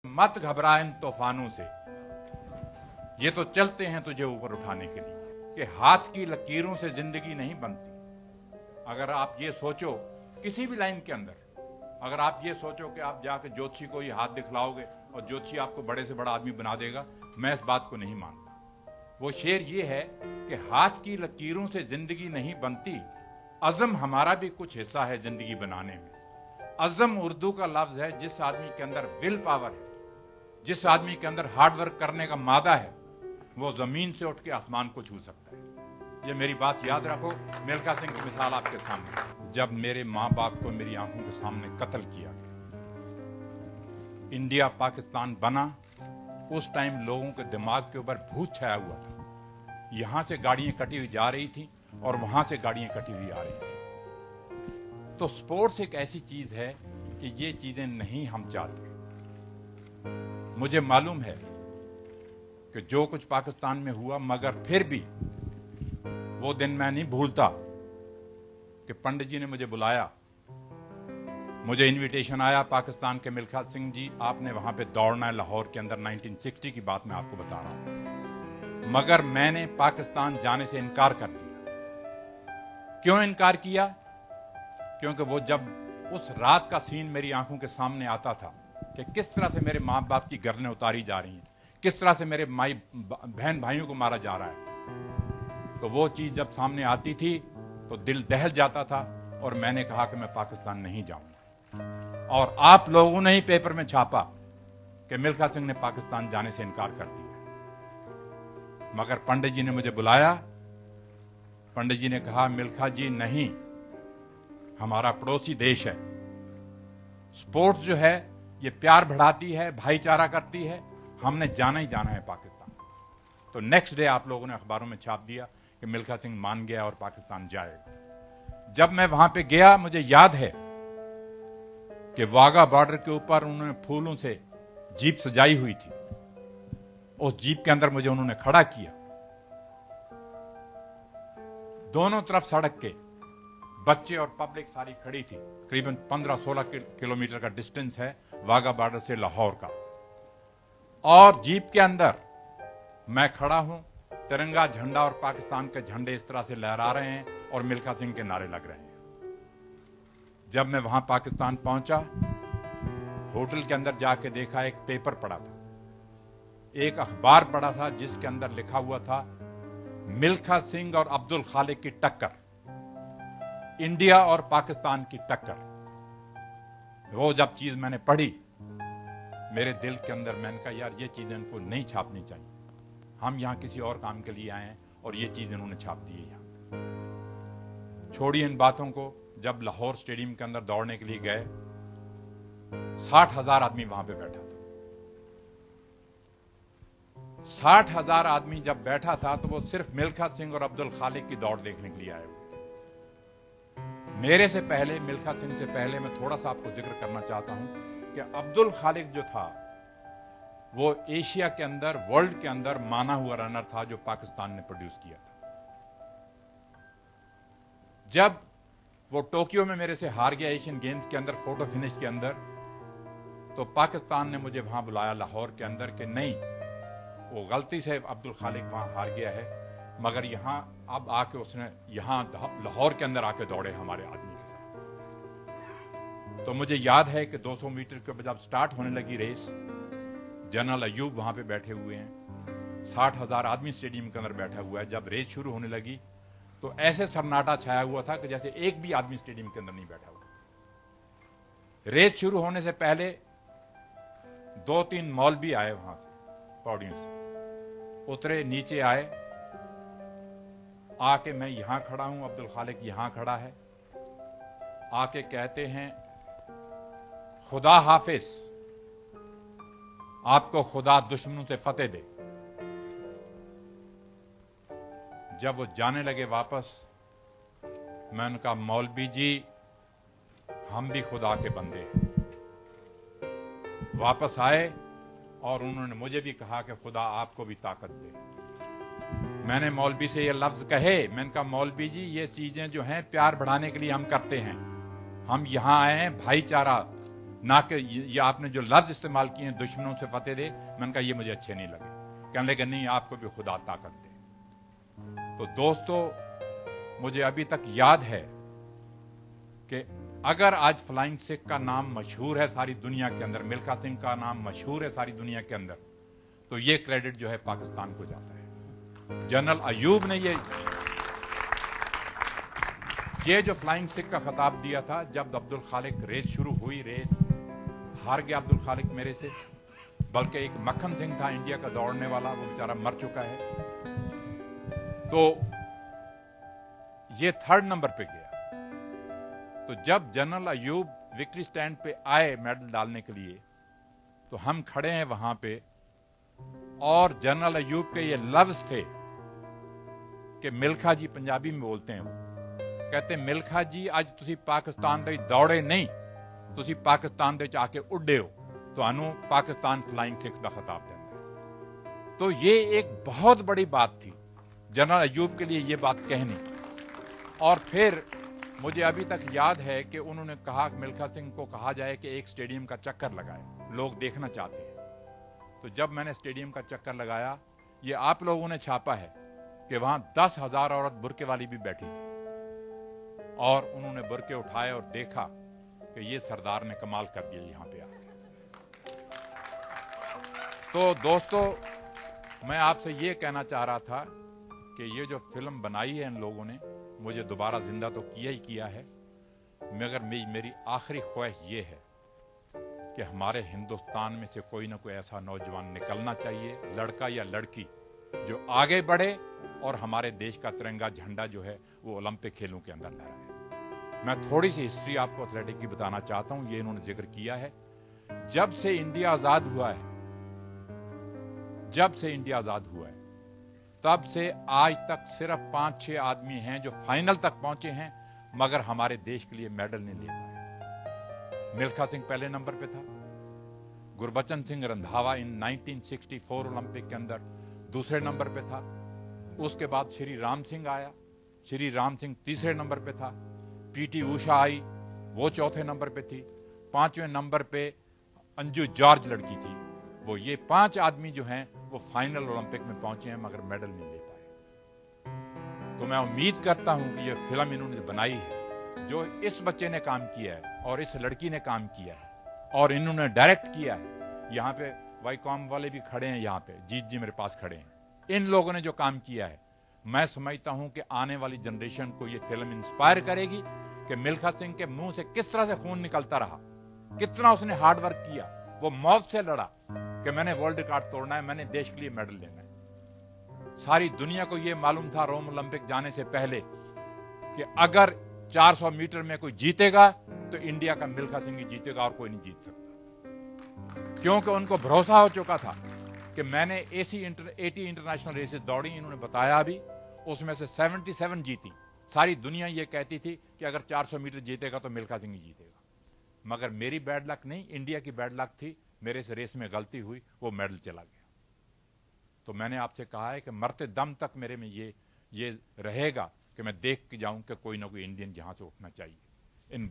मत घबरा इन तूफानों से, ये तो चलते हैं तुझे ऊपर उठाने के लिए, कि हाथ की लकीरों से जिंदगी नहीं बनती। अगर आप ये सोचो किसी भी लाइन के अंदर, अगर आप ये सोचो कि आप जाके ज्योतिषी को ये हाथ दिखलाओगे और ज्योतिषी आपको बड़े से बड़ा आदमी बना देगा, मैं इस बात को नहीं मानता। वो शेर ये है कि हाथ की लकीरों से जिंदगी नहीं बनती, अज़म हमारा भी कुछ हिस्सा है जिंदगी बनाने में। अज़म उर्दू का लफ्ज है जिस आदमी के अंदर विल पावर है, जिस आदमी के अंदर हार्ड वर्क करने का मादा है, वो जमीन से उठ के आसमान को छू सकता है। ये मेरी बात याद रखो। मिल्खा सिंह की मिसाल आपके सामने। जब मेरे मां बाप को मेरी आंखों के सामने कत्ल किया गया, इंडिया पाकिस्तान बना, उस टाइम लोगों के दिमाग के ऊपर भूत छाया हुआ था। यहां से गाड़ियां कटी हुई जा रही थी और वहां से गाड़ियां कटी हुई आ रही थी। तो स्पोर्ट्स एक ऐसी चीज है कि ये चीजें नहीं हम चाहते। मुझे मालूम है कि जो कुछ पाकिस्तान में हुआ, मगर फिर भी वो दिन मैं नहीं भूलता कि पंडित जी ने मुझे बुलाया, मुझे इनविटेशन आया पाकिस्तान के मिल्खा सिंह जी, आपने वहां पे दौड़ना है लाहौर के अंदर। 1960 की बात मैं आपको बता रहा हूं, मगर मैंने पाकिस्तान जाने से इनकार कर दिया। क्यों इनकार किया? क्योंकि वो जब उस रात का सीन मेरी आंखों के सामने आता था कि किस तरह से मेरे मां बाप की गर्दनें उतारी जा रही हैं, किस तरह से मेरे माई बहन भाइयों को मारा जा रहा है, तो वो चीज जब सामने आती थी तो दिल दहल जाता था और मैंने कहा कि मैं पाकिस्तान नहीं जाऊंगा। और आप लोगों ने ही पेपर में छापा कि मिल्खा सिंह ने पाकिस्तान जाने से इनकार कर दिया। मगर पंडित जी ने मुझे बुलाया, पंडित जी ने कहा मिल्खा जी नहीं, हमारा पड़ोसी देश है, स्पोर्ट्स जो है ये प्यार बढ़ाती है, भाईचारा करती है, हमने जाना ही जाना है पाकिस्तान। तो नेक्स्ट डे आप लोगों ने अखबारों में छाप दिया कि मिल्खा सिंह मान गया और पाकिस्तान जाएगा। जब मैं वहां पे गया, मुझे याद है कि वाघा बॉर्डर के ऊपर उन्होंने फूलों से जीप सजाई हुई थी, उस जीप के अंदर मुझे उन्होंने खड़ा किया। दोनों तरफ सड़क के बच्चे और पब्लिक सारी खड़ी थी। करीबन 15-16 किलोमीटर का डिस्टेंस है वाघा बॉर्डर से लाहौर का, और जीप के अंदर मैं खड़ा हूं, तिरंगा झंडा और पाकिस्तान के झंडे इस तरह से लहरा रहे हैं और मिल्खा सिंह के नारे लग रहे हैं। जब मैं वहां पाकिस्तान पहुंचा, होटल के अंदर जाके देखा, एक पेपर पड़ा था, एक अखबार पड़ा था जिसके अंदर लिखा हुआ था मिल्खा सिंह और अब्दुल खालिक की टक्कर, इंडिया और पाकिस्तान की टक्कर। वो जब चीज मैंने पढ़ी, मेरे दिल के अंदर मैंने कहा यार ये चीजें इनको नहीं छापनी चाहिए, हम यहां किसी और काम के लिए आए हैं और ये चीज इन्होंने छाप दी है यहां। छोड़िए इन बातों को। जब लाहौर स्टेडियम के अंदर दौड़ने के लिए गए, 60,000 आदमी वहां पे बैठा था। 60,000 आदमी जब बैठा था तो वो सिर्फ मिल्खा सिंह और अब्दुल खालिक की दौड़ देखने के लिए आए हुए थे। मेरे से पहले, मिल्खा सिंह से पहले, मैं थोड़ा सा आपको जिक्र करना चाहता हूं कि अब्दुल खालिक जो था वो एशिया के अंदर, वर्ल्ड के अंदर माना हुआ रनर था जो पाकिस्तान ने प्रोड्यूस किया था। जब वो टोक्यो में मेरे से हार गया एशियन गेम्स के अंदर फोटो फिनिश के अंदर, तो पाकिस्तान ने मुझे वहां बुलाया लाहौर के अंदर कि नहीं, वो गलती से अब्दुल खालिक वहां हार गया है, मगर यहां अब आके उसने यहां लाहौर के अंदर आके दौड़े हमारे आदमी के साथ। तो मुझे याद है कि 200 मीटर के जब स्टार्ट होने लगी रेस, जनरल अयूब वहां पे बैठे हुए हैं, 60,000 आदमी स्टेडियम के अंदर बैठा हुआ है। जब रेस शुरू होने लगी तो ऐसे सन्नाटा छाया हुआ था कि जैसे एक भी आदमी स्टेडियम के अंदर नहीं बैठा हुआ। रेस शुरू होने से पहले 2-3 मौलवी आए वहां से, पौड़ियों से उतरे, नीचे आए, आके मैं यहां खड़ा हूं, अब्दुल खालिक यहां खड़ा है, आके कहते हैं खुदा हाफिज, आपको खुदा दुश्मनों से फतेह दे। जब वो जाने लगे वापस, मैं उनका मौलवी जी हम भी खुदा के बंदे हैं। वापस आए और उन्होंने मुझे भी कहा कि खुदा आपको भी ताकत दे। मैंने मौलवी से ये लफ्ज कहे, मैंने कहा मौलवी जी ये चीजें जो हैं प्यार बढ़ाने के लिए हम करते हैं, हम यहां आए हैं भाईचारा ना कि ये आपने जो लफ्ज इस्तेमाल किए हैं दुश्मनों से फतेह दे, मैंने कहा ये मुझे अच्छे नहीं लगे। कहने लगे नहीं, आपको भी खुदा ताकत दे। तो दोस्तों, मुझे अभी तक याद है कि अगर आज फ्लाइंग सिख का नाम मशहूर है सारी दुनिया के अंदर, मिल्खा सिंह का नाम मशहूर है सारी दुनिया के अंदर, तो ये क्रेडिट जो है पाकिस्तान को जाता है। जनरल अयूब ने ये जो फ्लाइंग सिख का खिताब दिया था, जब अब्दुल खालिक रेस शुरू हुई, रेस हार गया अब्दुल खालिक मेरे से, बल्कि एक मक्खन सिंह था इंडिया का दौड़ने वाला, वो बेचारा मर चुका है। तो ये 3rd नंबर पे गया। तो जब जनरल अयूब विक्ट्री स्टैंड पे आए मेडल डालने के लिए, तो हम खड़े हैं वहां पे, और जनरल अयूब के ये लफ्ज थे कि मिल्खा जी, पंजाबी में बोलते हैं वो, कहते मिल्खा जी आज तुसी पाकिस्तान दे दौड़े नहीं, तुसी पाकिस्तान दे आके उड्डे हो, तो पाकिस्तान फ्लाइंग सिख का खिताब देना है। तो ये एक बहुत बड़ी बात थी जनरल अयूब के लिए ये बात कहनी। और फिर मुझे अभी तक याद है कि उन्होंने कहा, मिल्खा सिंह को कहा जाए कि एक स्टेडियम का चक्कर लगाए, लोग देखना चाहते हैं। तो जब मैंने स्टेडियम का चक्कर लगाया, ये आप लोगों ने छापा है कि वहां 10,000 औरत बुरके वाली भी बैठी थी, और उन्होंने बुरके उठाए और देखा कि ये सरदार ने कमाल कर दिया यहां पे आके। तो दोस्तों, मैं आपसे ये कहना चाह रहा था कि ये जो फिल्म बनाई है इन लोगों ने, मुझे दोबारा जिंदा तो किया ही किया है, मगर मेरी आखिरी ख्वाहिश ये है कि हमारे हिंदुस्तान में से कोई ना कोई ऐसा नौजवान निकलना चाहिए, लड़का या लड़की, जो आगे बढ़े और हमारे देश का तिरंगा झंडा जो है वो ओलंपिक खेलों के अंदर लहराए। मैं थोड़ी सी हिस्ट्री आपको एथलेटिक की बताना चाहता हूं, ये इन्होंने जिक्र किया है। जब से इंडिया आजाद हुआ है, तब से आज तक सिर्फ 5-6 आदमी हैं जो फाइनल तक पहुंचे हैं, मगर हमारे देश के लिए मेडल नहीं ले पाए। मिल्खा सिंह पहले नंबर पे था, गुरबचन सिंह रंधावा इन 1964 ओलंपिक के अंदर दूसरे नंबर पे था, उसके बाद श्री राम सिंह आया, श्री राम सिंह तीसरे नंबर पे था, पीटी उषा आई, वो चौथे नंबर पे थी, 5वें नंबर पे अंजू जॉर्ज लड़की थी। वो ये 5 आदमी जो हैं वो फाइनल ओलंपिक में पहुंचे हैं, मगर मेडल नहीं ले पाए। तो मैं उम्मीद करता हूं कि ये फिल्म इन्होंने बनाई है, जो इस बच्चे ने काम किया है और इस लड़की ने काम किया है और इन्होंने डायरेक्ट किया है। यहाँ पे वाईकॉम वाले भी खड़े हैं, यहाँ पे जीत जी मेरे पास खड़े हैं। इन लोगों ने जो काम किया है, मैं समझता हूं कि आने वाली जनरेशन को ये फिल्म इंस्पायर करेगी कि मिल्खा सिंह के मुंह से किस तरह से खून निकलता रहा, कितना उसने हार्ड वर्क किया, वो मौत से लड़ा कि मैंने वर्ल्ड रिकॉर्ड तोड़ना है, मैंने देश के लिए मेडल लेना है। सारी दुनिया को यह मालूम था रोम ओलंपिक जाने से पहले कि अगर 400 मीटर में कोई जीतेगा तो इंडिया का मिल्खा सिंह ही जीतेगा और कोई नहीं जीत सकता, क्योंकि उनको भरोसा हो चुका था कि मैंने 80 इंटरनेशनल रेसेस दौड़ी, इन्होंने बताया अभी, उसमें से 77 जीती। सारी दुनिया ये कहती थी कि अगर 400 मीटर जीतेगा तो मिल्खा सिंह ही जीतेगा, मगर मेरी बैड लक नहीं, इंडिया की बैड लक थी, मेरे से रेस में गलती हुई, वो मेडल चला गया। तो मैंने आपसे कहा है कि मरते दम तक मेरे में ये रहेगा कि मैं देख के जाऊं कि कोई ना कोई इंडियन जहां से उठना चाहिए। इन